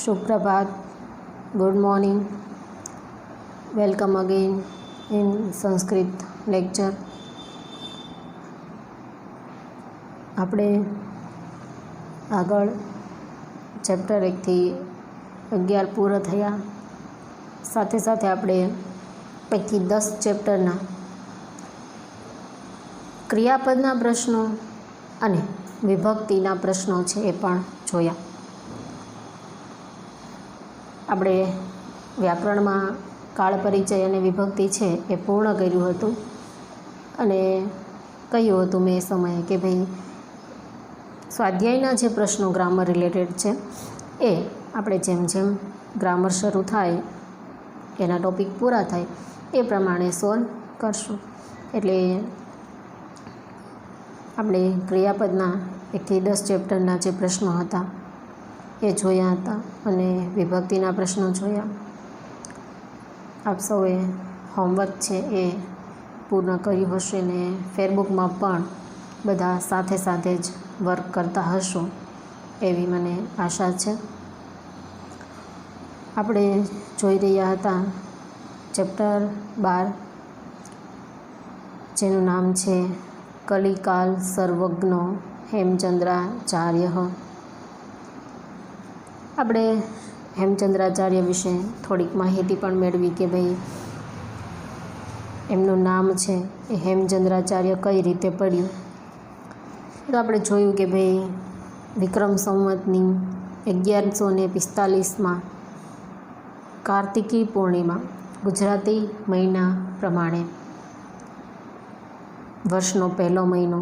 Suprabhat, good morning. Welcome again in Sanskrit lecture. આપણે આગળ chapter 1 થી 11 પૂરા થયા. સાથે સાથે આપણે 1 થી 10 ચેપ્ટરના ક્રિયાપદના પ્રશ્નો અને વિભક્તિના પ્રશ્નો છે એ પણ જોયા. આપણે વ્યાકરણમાં કાળ પરિચય અને વિભક્તિ છે એ પૂર્ણ કર્યું હતું અને કહ્યું હતું મેં એ સમયે કે ભાઈ સ્વાધ્યાયના જે પ્રશ્નો ગ્રામર રિલેટેડ છે એ આપણે જેમ જેમ ગ્રામર શરૂ થાય એના ટૉપિક પૂરા થાય એ પ્રમાણે સોલ્વ કરશું. એટલે આપણે ક્રિયાપદના 1 થી 10 ચેપ્ટરના જે પ્રશ્નો હતા એ જોયા હતા અને વિભક્તિના પ્રશ્નો જોયા. આપ સૌએ હોમવર્ક છે એ પૂર્ણ કર્યું હશે ને ફેસબુકમાં પણ બધા સાથે સાથે જ વર્ક કરતા હશો એવી મને આશા છે. આપણે જોઈ રહ્યા હતા ચેપ્ટર 12 જેનું નામ છે કલિકાલ સર્વજ્ઞો હેમચંદ્રાચાર્ય. આપણે હેમચંદ્રાચાર્ય વિશે થોડીક માહિતી પણ મેળવી કે ભાઈ એમનું નામ છે એ હેમચંદ્રાચાર્ય કઈ રીતે પડ્યું. તો આપણે જોયું કે ભાઈ વિક્રમ સંવતની 1145માં કાર્તિકી પૂર્ણિમા ગુજરાતી મહિના પ્રમાણે વર્ષનો પહેલો મહિનો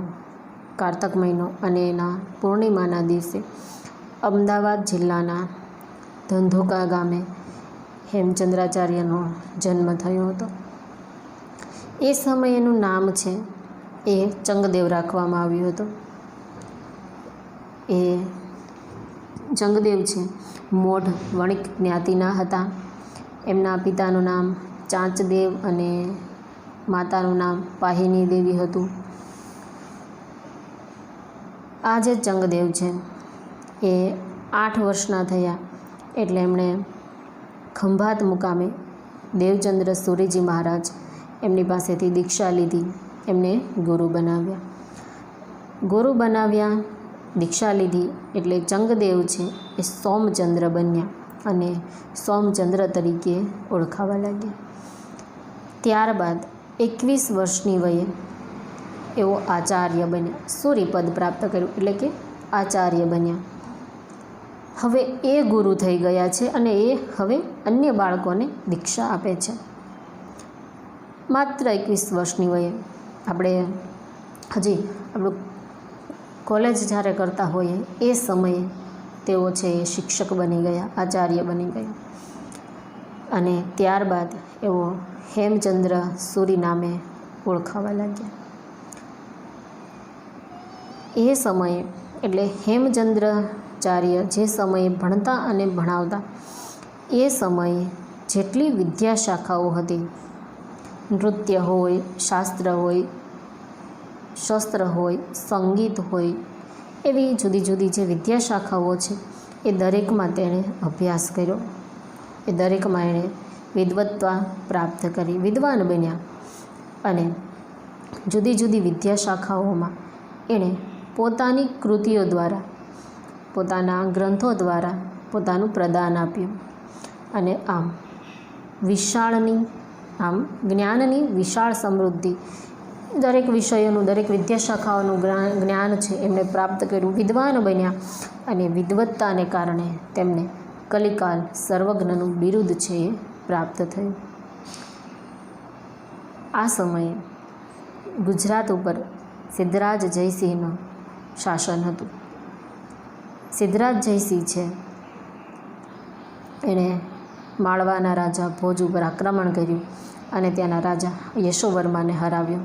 કારતક મહિનો અને એના પૂર્ણિમાના દિવસે અમદાવાદ જિલ્લાના ધંધુકા ગામે હેમચંદ્રાચાર્યનો જન્મ થયો હતો. એ સમયેનું નામ છે એ ચંગદેવ રાખવામાં આવ્યું હતું. એ ચંગદેવ છે મોઢ વણિક જ્ઞાતિના હતા. એમના પિતાનું નામ ચાંચદેવ અને માતાનું નામ પાહિની દેવી હતું. આ જે ચંગદેવ છે એ 8 વર્ષના થયા એટલે એમણે ખંભાત મુકામે દેવચંદ્ર સુરીજી મહારાજ એમની પાસેથી દીક્ષા લીધી. એમને ગુરુ બનાવ્યા. દીક્ષા લીધી એટલે ચંગદેવ છે એ સોમચંદ્ર બન્યા અને સોમચંદ્ર તરીકે ઓળખાવા લાગ્યા. ત્યારબાદ 21 વર્ષની વયે એઓ આચાર્ય બન્યા. સૂર્યપદ પ્રાપ્ત કર્યું એટલે કે આચાર્ય બન્યા. હવે એ ગુરુ થઈ ગયા છે અને એ હવે અન્ય બાળકોને દીક્ષા આપે છે. માત્ર 21 વર્ષની વયે. આપણે હજી આપણું કોલેજ જ્યારે કરતા હોઈએ એ સમયે તેઓ છે એ શિક્ષક બની ગયા, આચાર્ય બની ગયા અને ત્યારબાદ એઓ હેમચંદ્ર સુરી નામે ઓળખાવા લાગ્યા. એ સમયે એટલે હેમચંદ્રાચાર્ય જે સમયે ભણતા અને ભણાવતા એ સમયે જેટલી વિદ્યા શાખાઓ હતી, નૃત્ય હોય, શાસ્ત્ર હોય, શસ્ત્ર હોય, સંગીત હોય, એવી જુદી જુદી જે વિદ્યા શાખાઓ છે એ દરેકમાં તેણે અભ્યાસ કર્યો. એ દરેકમાં એણે વિદ્વત્તા પ્રાપ્ત કરી, વિદ્વાન બન્યા અને જુદી જુદી વિદ્યા શાખાઓમાં એણે પોતાની કૃતિઓ દ્વારા, પોતાના ગ્રંથો દ્વારા પોતાનું પ્રદાન આપ્યું અને આમ જ્ઞાનની વિશાળ સમૃદ્ધિ, દરેક વિષયોનું, દરેક વિદ્યા શાખાઓનું જ્ઞાન છે એમણે પ્રાપ્ત કર્યું, વિદ્વાન બન્યા અને વિદ્વત્તાને કારણે તેમને કલિકાલ સર્વજ્ઞનું બિરુદ છે એ પ્રાપ્ત થયું. આ સમયે ગુજરાત ઉપર સિદ્ધરાજ જયસિંહનું શાસન હતું. સિદ્ધરાજ જયસિંહ છે એણે માળવાના રાજા ભોજ ઉપર આક્રમણ કર્યું અને ત્યાંના રાજા યશોવર્માને હરાવ્યો.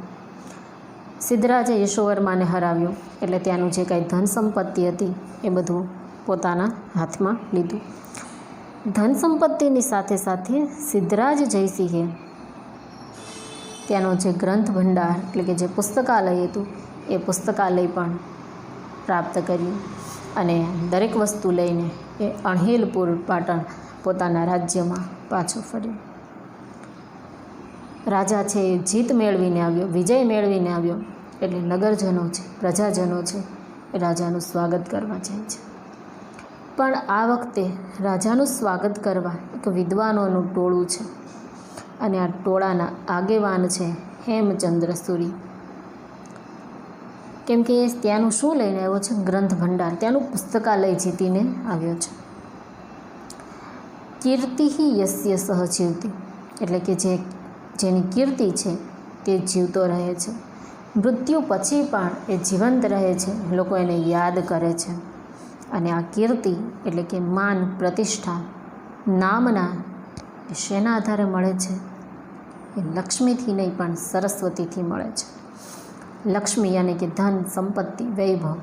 સિદ્ધરાજે યશોવર્માને હરાવ્યો એટલે ત્યાંનું જે કાંઈ ધન સંપત્તિ હતી એ બધું પોતાના હાથમાં લીધું. ધન સંપત્તિની સાથે સાથે સિદ્ધરાજ જયસિંહે ત્યાંનો જે ગ્રંથ ભંડાર એટલે કે જે પુસ્તકાલય હતું એ પુસ્તકાલય પણ પ્રાપ્ત કર્યું અને દરેક વસ્તુ લઈને એ અણહિલપુર પાટણ પોતાના રાજ્યમાં પાછો ફર્યો. રાજા છે એ જીત મેળવીને આવ્યો, વિજય મેળવીને આવ્યો એટલે નગરજનો છે, પ્રજાજનો છે એ રાજાનું સ્વાગત કરવા જાય છે. પણ આ વખતે રાજાનું સ્વાગત કરવા એક વિદ્વાનોનું ટોળું છે અને આ ટોળાના આગેવાન છે હેમચંદ્ર સુરી. કેમ કે એ ત્યાંનું શું લઈને આવ્યો છે? ગ્રંથ ભંડાર, ત્યાંનું પુસ્તકાલય જીતીને આવ્યો છે. કીર્તિ યસ્ય સહ જીવતી, એટલે કે જેની કીર્તિ છે તે જીવતો રહે છે. મૃત્યુ પછી પણ એ જીવંત રહે છે, લોકો એને યાદ કરે છે. અને આ કીર્તિ એટલે કે માન, પ્રતિષ્ઠા, નામના એ શેના આધારે મળે છે? એ લક્ષ્મીથી નહીં પણ સરસ્વતીથી મળે છે. લક્ષ્મી યાની કે ધન, સંપત્તિ, વૈભવ,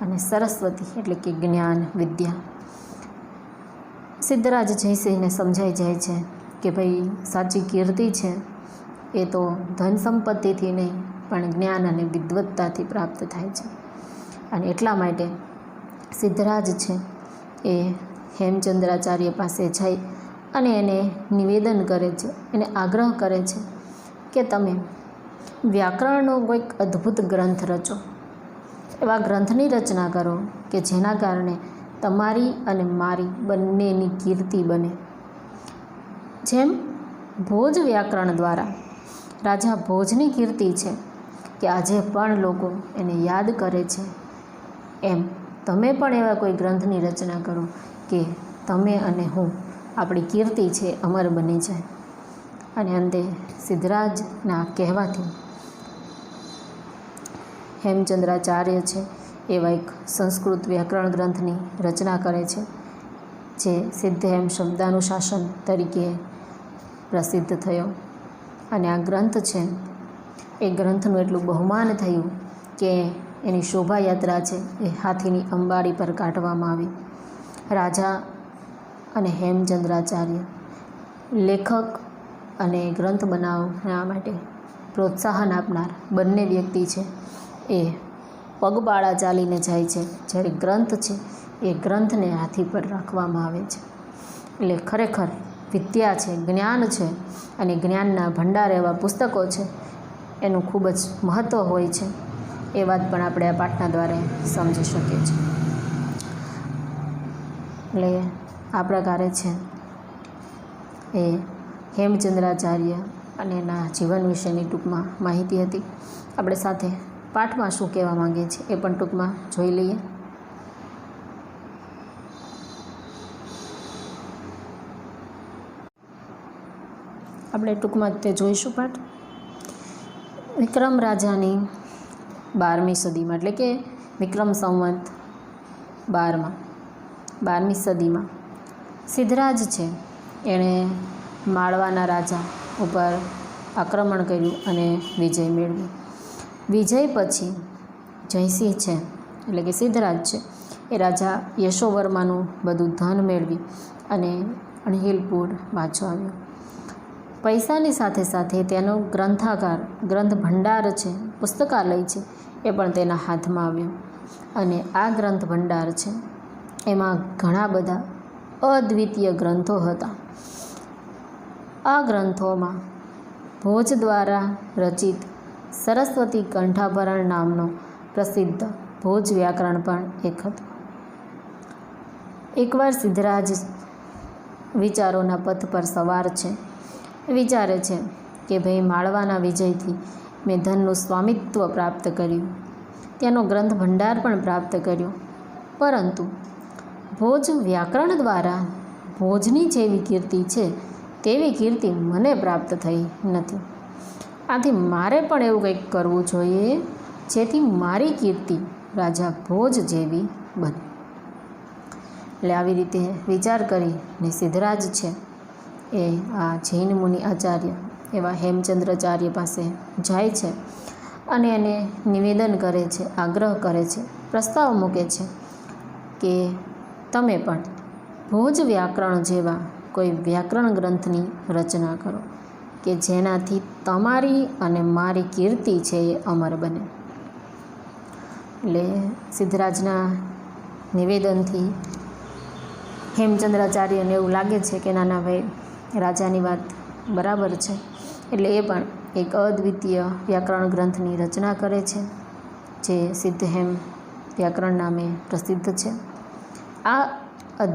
અને સરસ્વતી એટલે કે જ્ઞાન, વિદ્યા. સિદ્ધરાજ જયસિંહને સમજાઈ જાય છે કે ભાઈ સાચી કીર્તિ છે એ તો ધન સંપત્તિથી નહીં પણ જ્ઞાન અને વિદ્વત્તાથી પ્રાપ્ત થાય છે. અને એટલા માટે સિદ્ધરાજ છે એ હેમચંદ્રાચાર્ય પાસે જઈ અને એને નિવેદન કરે છે, એને આગ્રહ કરે છે કે તમે વ્યાકરણનો કોઈક અદ્ભુત ગ્રંથ રચો, એવા ગ્રંથની રચના કરો કે જેના કારણે તમારી અને મારી બંનેની કીર્તિ બને. જેમ ભોજ વ્યાકરણ દ્વારા રાજા ભોજની કીર્તિ છે કે આજે પણ લોકો એને યાદ કરે છે, એમ તમે પણ એવા કોઈ ગ્રંથની રચના કરો કે તમે અને હું, આપણી કીર્તિ છે અમર બની જાય. અને અંતે સિદ્ધરાજના કહેવાથી હેમચંદ્રાચાર્ય છે એવા એક સંસ્કૃત વ્યાકરણ ગ્રંથની રચના કરે છે જે સિદ્ધહેમ શબ્દાનુશાસન તરીકે પ્રસિદ્ધ થયો. અને આ ગ્રંથ છે એ ગ્રંથનું એટલું બહુમાન થયું કે એની શોભાયાત્રા છે એ હાથીની અંબાડી પર કાઢવામાં આવી. રાજા અને હેમચંદ્રાચાર્ય લેખક અને ગ્રંથ બનાવવા માટે પ્રોત્સાહન આપનાર બંને વ્યક્તિ છે એ પગપાળા ચાલીને જાય છે, જ્યારે ગ્રંથ છે એ ગ્રંથને હાથી પર રાખવામાં આવે છે. એટલે ખરેખર વિદ્યા છે, જ્ઞાન છે અને જ્ઞાનના ભંડાર એવા પુસ્તકો છે એનું ખૂબ જ મહત્ત્વ હોય છે. એ વાત પણ આપણે આ પાઠના દ્વારા સમજી શકીએ છીએ. એટલે આ પ્રકારે છે એ હેમચંદ્રાચાર્ય અને એના જીવન વિશેની ટૂંકમાં માહિતી હતી. આપણે સાથે પાઠમાં શું કહેવા માંગીએ છીએ એ પણ ટૂંકમાં જોઈ લઈએ. આપણે ટૂંકમાં તે જોઈશું પાઠ. વિક્રમ રાજાની 12મી સદીમાં, એટલે કે વિક્રમ સંવત 12મી સદીમાં સિદ્ધરાજ છે એણે માળવાના રાજા ઉપર આક્રમણ કર્યું અને વિજય મેળવી. વિજય પછી જયસિંહ છે એટલે કે સિદ્ધરાજ છે એ રાજા યશોવર્માનું બધું ધન મેળવી અને અણહિલપુર પાછો આવ્યો. પૈસાની સાથે સાથે તેનો ગ્રંથાગાર, ગ્રંથ ભંડાર છે, પુસ્તકાલય છે એ પણ તેના હાથમાં આવ્યો. અને આ ગ્રંથ ભંડાર છે એમાં ઘણા બધા અદ્વિતીય ગ્રંથો હતા. આ ગ્રંથોમાં ભોજ દ્વારા રચિત સરસ્વતી કંઠાભરણ નામનો પ્રસિદ્ધ ભોજ વ્યાકરણ પણ એક હતું. એકવાર સિદ્ધરાજ વિચારોના પથ પર સવાર છે. વિચારે છે કે ભાઈ માળવાના વિજયથી મેં ધનનું સ્વામિત્વ પ્રાપ્ત કર્યું, તેનો ગ્રંથ ભંડાર પણ પ્રાપ્ત કર્યો, પરંતુ ભોજ વ્યાકરણ દ્વારા ભોજની જેવી કીર્તિ છે તેવી કીર્તિ મને પ્રાપ્ત થઈ નથી. આથી મારે પણ એવું કંઈક કરવું જોઈએ જેથી મારી કીર્તિ રાજા ભોજ જેવી બને. એટલે આવી રીતે વિચાર કરીને સિદ્ધરાજ છે એ આ જૈન મુનિ આચાર્ય એવા હેમચંદ્રાચાર્ય પાસે જાય છે અને એને નિવેદન કરે છે, આગ્રહ કરે છે, પ્રસ્તાવ મૂકે છે કે તમે પણ ભોજ વ્યાકરણ જેવા કોઈ વ્યાકરણ ગ્રંથની રચના કરો કે જેનાથી તમારી અને મારી કીર્તિ છે એ અમર બને. એટલે સિદ્ધરાજના નિવેદનથી હેમચંદ્રાચાર્યને એવું લાગે છે કે નાના ભાઈ રાજાની વાત બરાબર છે, એટલે એ પણ એક અદ્વિતીય વ્યાકરણ ગ્રંથની રચના કરે છે, જે સિદ્ધહેમ વ્યાકરણ નામે પ્રસિદ્ધ છે. આ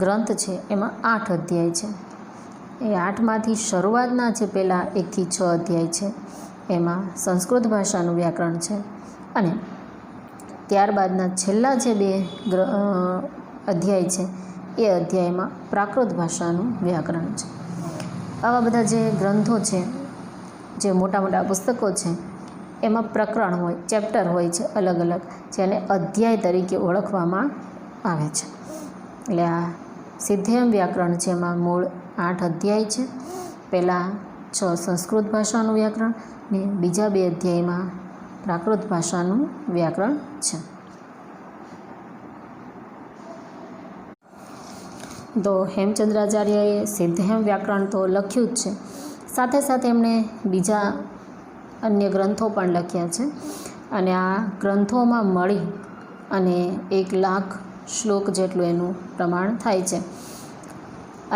ગ્રંથ છે એમાં 8 અધ્યાય છે. એ 8માંથી શરૂઆતના જે પહેલાં 1 થી 6 અધ્યાય છે એમાં સંસ્કૃત ભાષાનું વ્યાકરણ છે, અને ત્યારબાદના છેલ્લા જે 2 અધ્યાય છે એ અધ્યાયમાં પ્રાકૃત ભાષાનું વ્યાકરણ છે. આવા બધા જે ગ્રંથો છે, જે મોટા મોટા પુસ્તકો છે, એમાં પ્રકરણ હોય, ચેપ્ટર હોય છે અલગ અલગ, જેને અધ્યાય તરીકે ઓળખવામાં આવે છે. એટલે આ સિદ્ધહેમ વ્યાકરણ છે એમાં મૂળ 8 અધ્યાય છે. પહેલાં 6 સંસ્કૃત ભાષાનું વ્યાકરણ ને બીજા 2 અધ્યાયમાં પ્રાકૃત ભાષાનું વ્યાકરણ છે. તો હેમચંદ્રાચાર્યએ સિદ્ધહેમ વ્યાકરણ તો લખ્યું જ છે, સાથે સાથે એમણે બીજા અન્ય ગ્રંથો પણ લખ્યા છે, અને આ ગ્રંથોમાં મળી અને 1 લાખ શ્લોક જેટલું એનું પ્રમાણ થાય છે.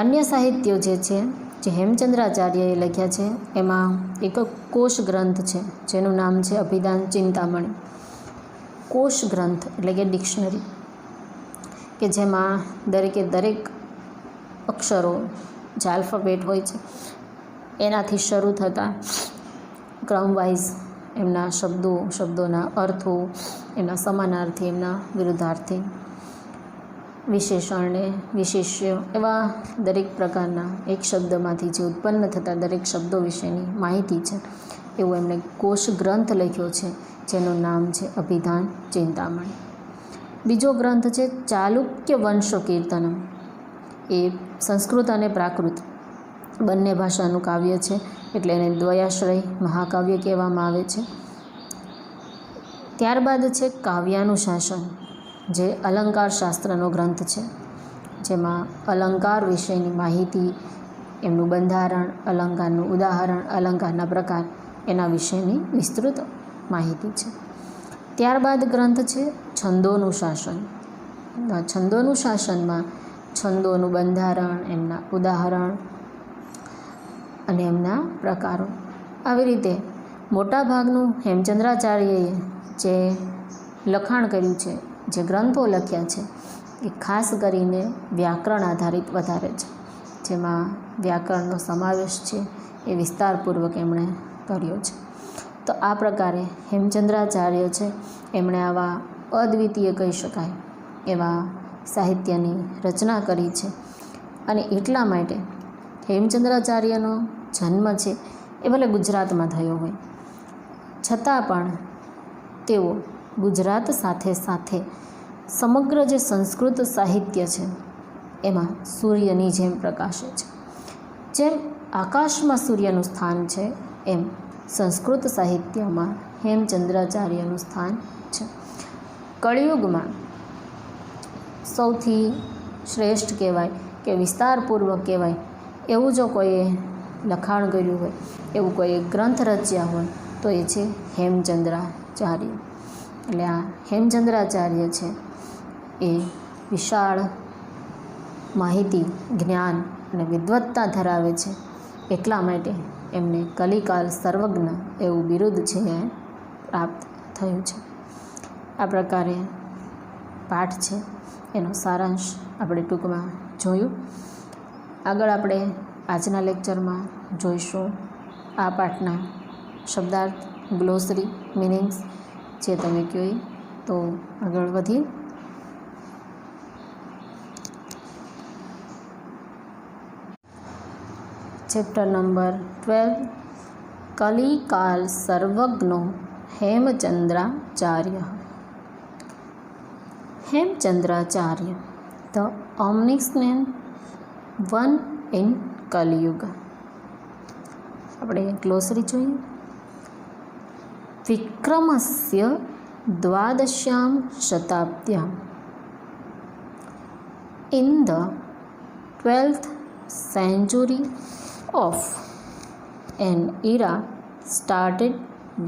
અન્ય સાહિત્યો જે છે, જે હેમચંદ્રાચાર્યએ લખ્યા છે, એમાં એક કોશ ગ્રંથ છે જેનું નામ છે અભિધાન ચિંતામણી. કોશ ગ્રંથ એટલે કે ડિક્શનરી, કે જેમાં દરેકે દરેક અક્ષરો જે આલ્ફાબેટ હોય છે એનાથી શરૂ થતા ક્રમવાઇઝ એમના શબ્દોના અર્થો, એમના સમાનાર્થી, એમના વિરુદ્ધાર્થી, વિશેષણ ને વિશેષ્ય, એવા દરેક પ્રકારના એક શબ્દમાંથી જે ઉત્પન્ન થતા દરેક શબ્દો વિશેની માહિતી છે, એવો એમણે કોશ ગ્રંથ લખ્યો છે, જેનું નામ છે અભિધાન ચિંતામણી. બીજો ગ્રંથ છે ચાલુક્ય વંશ કીર્તનમ. એ સંસ્કૃત અને પ્રાકૃત બંને ભાષાનું કાવ્ય છે, એટલે એને દ્વયાશ્રય મહાકાવ્ય કહેવામાં આવે છે. ત્યારબાદ છે કાવ્યાનુશાસન, જે અલંકાર શાસ્ત્રનો ગ્રંથ છે, જેમાં અલંકાર વિશેની માહિતી, એમનું બંધારણ, અલંકારનું ઉદાહરણ, અલંકારના પ્રકાર, એના વિશેની વિસ્તૃત માહિતી છે. ત્યારબાદ ગ્રંથ છે છંદોનું શાસન. છંદોનું શાસનમાં છંદોનું બંધારણ, એમના ઉદાહરણ અને એમના પ્રકારો, આવી રીતે મોટાભાગનું હેમચંદ્રાચાર્યએ જે લખાણ કર્યું છે, જે ગ્રંથો લખ્યા છે, એ ખાસ કરીને વ્યાકરણ આધારિત વધારે છે, જેમાં વ્યાકરણનો સમાવેશ છે એ વિસ્તારપૂર્વક એમણે કર્યો છે. તો આ પ્રકારે હેમચંદ્રાચાર્ય છે એમણે આવા અદ્વિતીય કહી શકાય એવા સાહિત્યની રચના કરી છે. અને એટલા માટે હેમચંદ્રાચાર્યનો જન્મ છે એ ભલે ગુજરાતમાં થયો હોય, છતાં પણ તેઓ ગુજરાત સાથે સાથે સમગ્ર જે સંસ્કૃત સાહિત્ય છે એમાં સૂર્યની જેમ પ્રકાશે છે. જેમ આકાશમાં સૂર્યનું સ્થાન છે, એમ સંસ્કૃત સાહિત્યમાં હેમચંદ્રાચાર્યનું સ્થાન છે. કળિયુગમાં સૌથી શ્રેષ્ઠ કહેવાય કે વિસ્તારપૂર્વક કહેવાય એવું જો કોઈએ લખાણ કર્યું હોય, એવું કોઈ ગ્રંથ રચ્યા હોય, તો એ છે હેમચંદ્રાચાર્ય. એટલે આ હેમચંદ્રાચાર્ય છે એ વિશાળ માહિતી, જ્ઞાન અને વિદ્વત્તા ધરાવે છે, એટલા માટે એમને કલિકાલ સર્વજ્ઞ એવું બિરુદ છે એ પ્રાપ્ત થયું છે. આ પ્રકારે પાઠ છે એનો સારાંશ આપણે ટૂંકમાં જોયું. આગળ આપણે આજના લેક્ચરમાં જોઈશું આ પાઠના શબ્દાર્થ, ગ્લોસરી, મિનિંગ્સ, જે તમે કહો. તો આગળ વધીએ. ચેપ્ટર નંબર 12, કલિકાલ સર્વજ્ઞો Hemachandracharya. Hemachandracharya, the omniscient one in Kaliyuga. આપણે ગ્લોસરી જોઈએ. વિક્રમસ્ય દ્વાદશ્યામ શતાબ્દ્યામ in the 12th century of an era started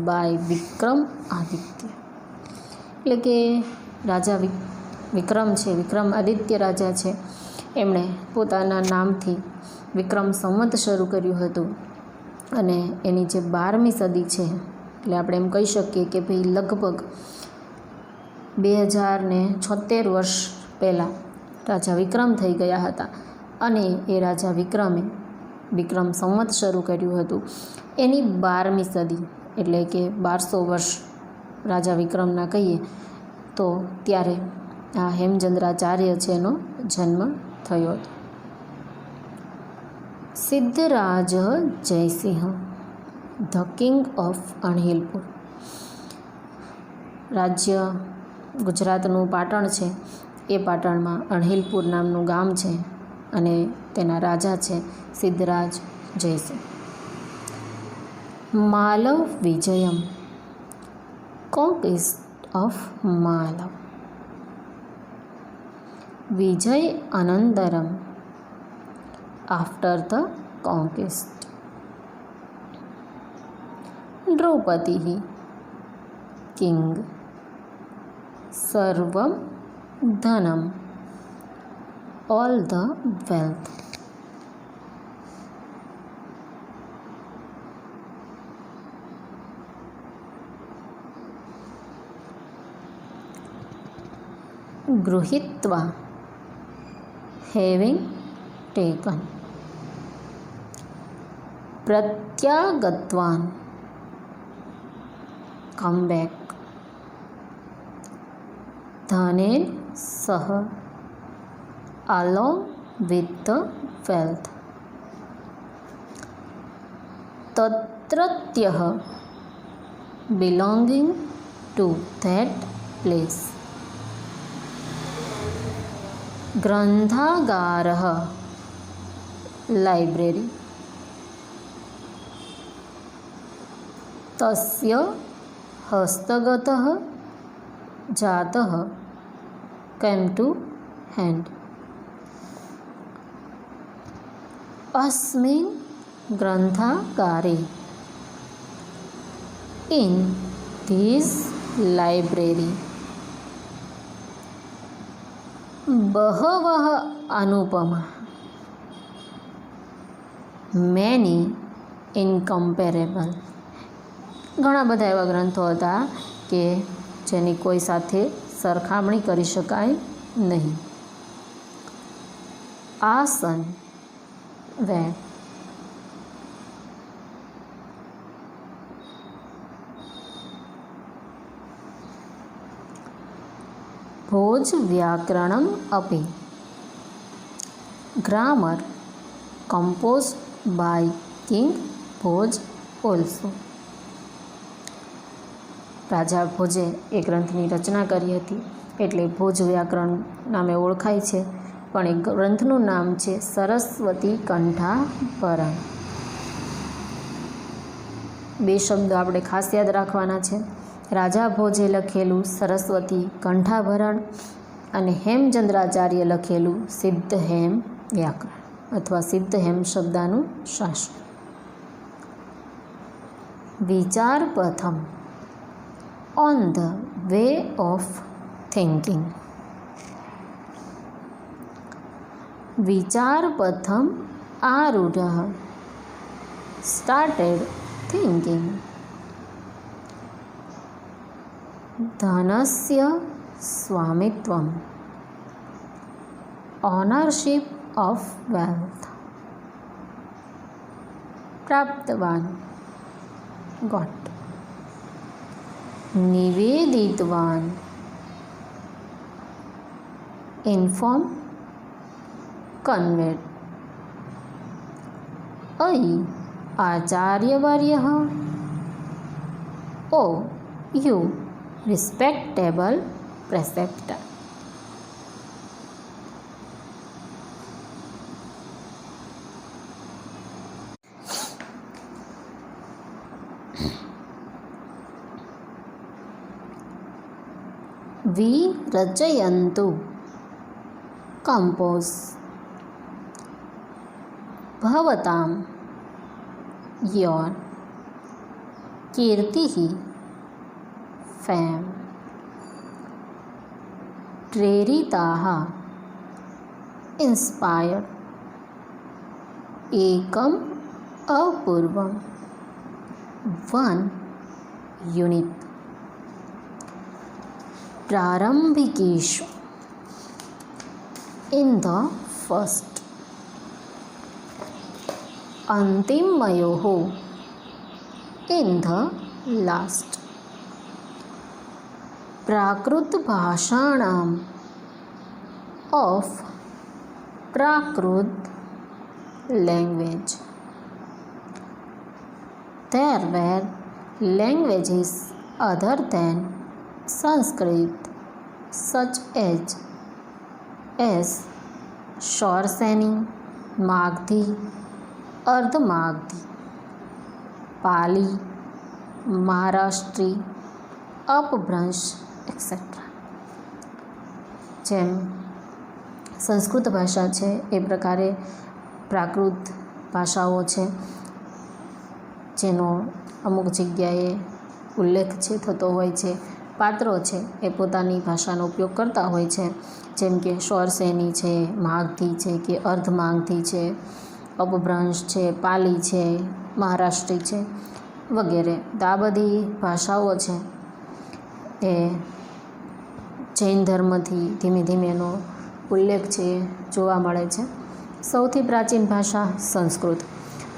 by વિક્રમ આદિત્ય. એટલે કે રાજા વિક્રમ છે, વિક્રમાદિત્ય રાજા છે, એમણે પોતાના નામથી વિક્રમ સંવત શરૂ કર્યું હતું. અને એની જે 12મી સદી છે, એટલે આપણે એમ કહી શકીએ કે ભાઈ લગભગ 2076 વર્ષ પહેલાં રાજા વિક્રમ થઈ ગયા હતા. અને એ રાજા વિક્રમે વિક્રમ સંવત શરૂ કર્યું હતું. એની 12મી સદી એટલે કે 1200 વર્ષ રાજા વિક્રમના કહીએ તો ત્યારે આ હેમચંદ્રાચાર્ય છે એનો જન્મ થયો હતો. Siddharaj Jaysinh, the king of Anahilpur. રાજ્ય ગુજરાતનું પાટણ છે. એ પાટણમાં અણહિલપુર નામનું ગામ છે અને તેના રાજા છે સિદ્ધરાજ જયસિંહ. માલવ વિજયમ, કોન્ક્વિસ્ટ ઓફ માલવ. વિજય અનંતરમ, after the conquest. Draupadi, king. સર્વમ ધનમ, ઓલ ધ વેલ્થ. ગૃહીત્વા, હેવિંગ ટેકન. પ્રત્યાગતવાન, કમ બેક. ધનેન સહ, along with the wealth. તત્રત્યઃ, belonging to that place. ગ્રંથાગારઃ, લાઇબ્રેરી. તસ્ય હસ્તગતઃ જાતઃ, came to hand. अस्मिन् ग्रंथागारे, in this library. બહવઃ Anupama, many incomparable. ઘણા બધા એવા ગ્રંથો હતા કે જેની કોઈ સાથે સરખામણી કરી શકાય નહીં. આસન, વેર. ભોજ વ્યાકરણમ અપી, grammar composed by king Bhoj also. રાજા ભોજે એ ગ્રંથની રચના કરી હતી એટલે ભોજ વ્યાકરણ નામે ઓળખાય છે. પણ એ ગ્રંથનું નામ છે સરસ્વતી કંઠાભરણ. બે શબ્દો આપણે ખાસ યાદ રાખવાના છે. રાજા ભોજે લખેલું સરસ્વતી કંઠાભરણ અને હેમચંદ્રાચાર્ય લખેલું સિદ્ધહેમ વ્યાકરણ અથવા સિદ્ધહેમ શબ્દાનું શાસ્ત્ર. વિચાર પ્રથમ, on the way of thinking. વિચાર પ્રથમ આરૂઢ, સ્ટાર્ટેડ થિંકિંગ. ધનસ્ય સ્વામિત્વમ, ઓનરશિપ ઓફ વેલ્થ. પ્રાપ્તવાન, ગોટ. નિવેદિતવાન, ઇન્ફોર્મ, કન્વેડ. અયી આચાર્યવર્યઃ, O you respectable preceptor. We rachayantu, compose. Bhavatam, your. Kirtihi, fame. प्रेरिताः इंस्पायर्ड एकम अपूर्वम वन यूनिट प्रारंभिकेषु इन द फर्स्ट अंतिमयोः इन द लास्ट प्राकृत भाषाणाम of Prakrit language there were languages other than Sanskrit such as Shorseni, Magdi, Ardh-Magdi, Pali, Maharashtri, Upbransh, etc. જેમ સંસ્કૃત ભાષા છે એ પ્રકારે પ્રાકૃત ભાષાઓ છે જેનો અમુક જગ્યાએ ઉલ્લેખ છે થતો હોય છે. પાત્રો છે એ પોતાની ભાષાનો ઉપયોગ કરતા હોય છે, જેમ કે શોરસેની છે, માગધી છે કે અર્ધમાગધી છે, અપભ્રંશ છે, પાલી છે, મહારાષ્ટ્રી છે વગેરે. તો આ બધી ભાષાઓ છે એ જૈન ધર્મથી ધીમે ધીમે એનો ઉલ્લેખ છે જોવા મળે છે. સૌથી પ્રાચીન ભાષા સંસ્કૃત.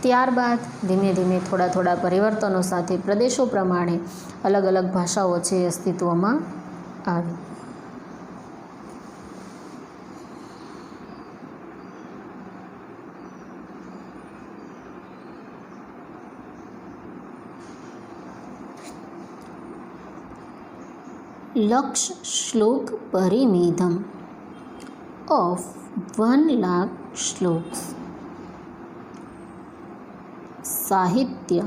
ત્યારબાદ ધીમે ધીમે થોડા થોડા પરિવર્તનો સાથે પ્રદેશો પ્રમાણે અલગ અલગ ભાષાઓ છે અસ્તિત્વમાં આવી. લક્ષ શ્લોક પરિમિધમ ઓફ 1,00,000 શ્લોક્સ. साहित्य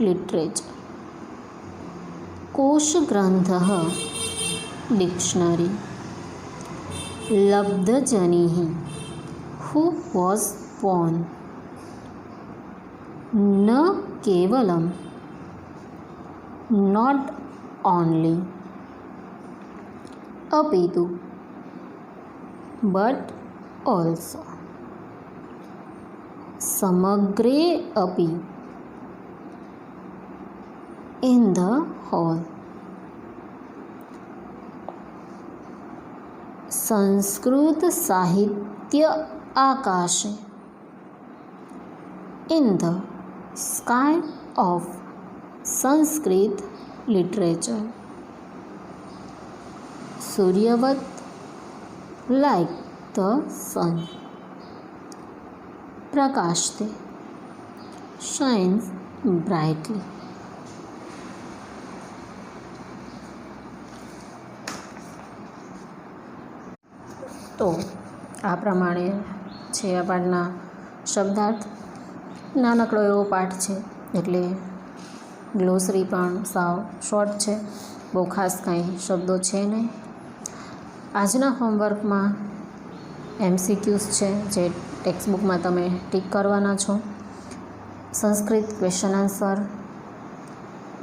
लिटरेचर कोश ग्रंथ डिक्शनरी लब्धजनी हु वॉज बोर्न न केवलम नॉट ओनली अपितु बट ऑल्सो समग्रे अपि इन द होल. संस्कृत साहित्य आकाशे in the sky of Sanskrit literature सूर्यवत लाइक द सन प्रकाशते शाइन्स ब्राइटली. તો આ પ્રમાણે છે આ પાઠના શબ્દાર્થ. નાનકડો એવો પાઠ છે એટલે ગ્લોસરી પણ સાવ શોર્ટ છે, બહુ ખાસ કાંઈ શબ્દો છે નહીં. આજના હોમવર્કમાં MCQs છે જે ટેક્સ્ટબુકમાં તમે ટીક કરવાના છો. સંસ્કૃત ક્વેશ્ચન આન્સર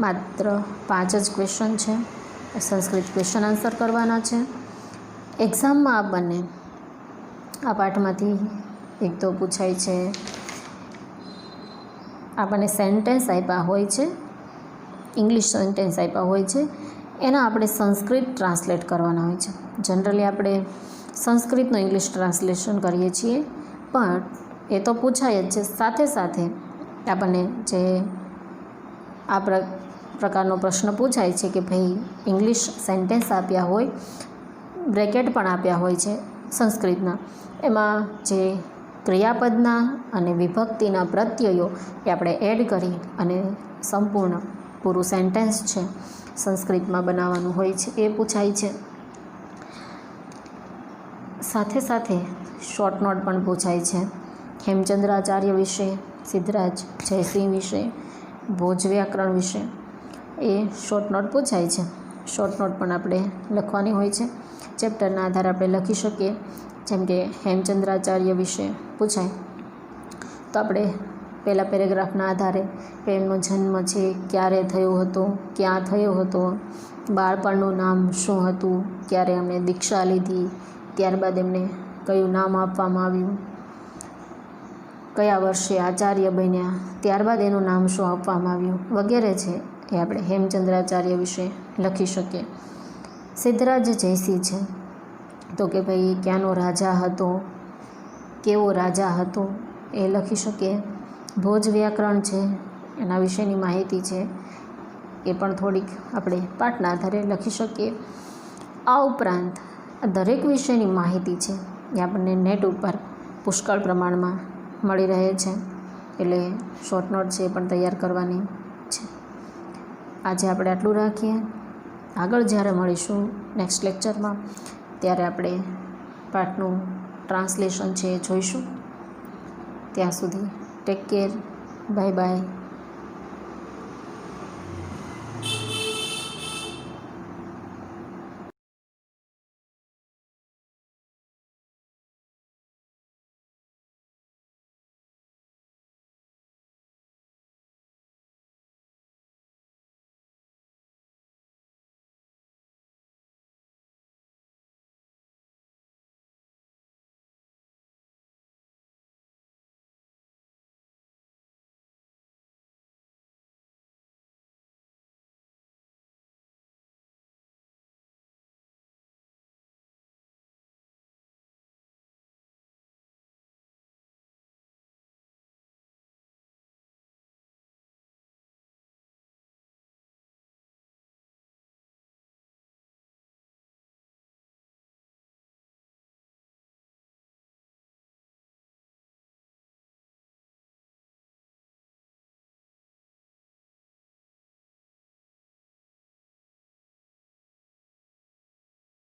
માત્ર 5 જ ક્વેશ્ચન છે, સંસ્કૃત ક્વેશ્ચન આન્સર કરવાના છે. એક્ઝામમાં આપણને આ પાઠમાંથી એક તો પૂછાય છે, આપણને સેન્ટેન્સ આપ્યા હોય છે, ઇંગ્લિશ સેન્ટેન્સ આપ્યા હોય છે, એના આપણે સંસ્કૃત ટ્રાન્સલેટ કરવાના હોય છે. જનરલી આપણે સંસ્કૃતનું ઇંગ્લિશ ટ્રાન્સલેશન કરીએ છીએ, પણ એ તો પૂછાય જ છે. સાથે સાથે આપણને જે આ પ્રકારનો પ્રશ્ન પૂછાય છે કે ભાઈ ઇંગ્લિશ સેન્ટેન્સ આપ્યા હોય, બ્રેકેટ પણ આપ્યા હોય છે સંસ્કૃતના, એમાં જે ક્રિયાપદના અને વિભક્તિના પ્રત્યયો એ આપણે એડ કરી અને સંપૂર્ણ પૂરું સેન્ટેન્સ છે સંસ્કૃતમાં બનાવવાનું હોય છે, એ પૂછાય છે. સાથે સાથે શોર્ટ નોટ પણ પૂછાય છે. હેમચંદ્રાચાર્ય વિશે, સિદ્ધરાજ જયસિંહ વિશે, ભોજ વ્યાકરણ વિશે એ શોર્ટ નોટ પૂછાય છે. શોર્ટ નોટ પણ આપણે લખવાની હોય છે. ચેપ્ટરના આધારે આપણે લખી શકીએ. જેમ કે હેમચંદ્રાચાર્ય વિશે પૂછાય તો આપણે પહેલાં પેરેગ્રાફના આધારે એમનો જન્મ છે, ક્યારે થયો હતો, ક્યાં થયો હતો, બાળપણનું નામ શું હતું, ક્યારે એમણે દીક્ષા લીધી, ત્યારબાદ એમને કયું નામ આપવામાં આવ્યું, કયા વર્ષે આચાર્ય બન્યા, ત્યારબાદ એનું નામ શું આપવામાં આવ્યું વગેરે છે એ આપણે હેમચંદ્રાચાર્ય વિશે લખી શકીએ. સિદ્ધરાજ જયસિંહ છે તો કે ભાઈ ક્યાંનો રાજા હતો, કેવો રાજા હતો એ લખી શકીએ. ભોજ વ્યાકરણ છે એના વિશેની માહિતી છે એ પણ થોડીક આપણે પાઠના આધારે લખી શકીએ. આ ઉપરાંત દરેક વિષયની માહિતી છે એ આપણને નેટ ઉપર પુષ્કળ પ્રમાણમાં મળી રહે છે, એટલે શોર્ટ નોટ છે એ પણ તૈયાર કરવાની છે. આજે આપણે આટલું રાખીએ. આગળ જ્યારે મળીશું નેક્સ્ટ લેક્ચરમાં ત્યારે આપણે પાઠનું ટ્રાન્સલેશન છે એ જોઈશું. ત્યાં સુધી ટેક કેર, બાય બાય.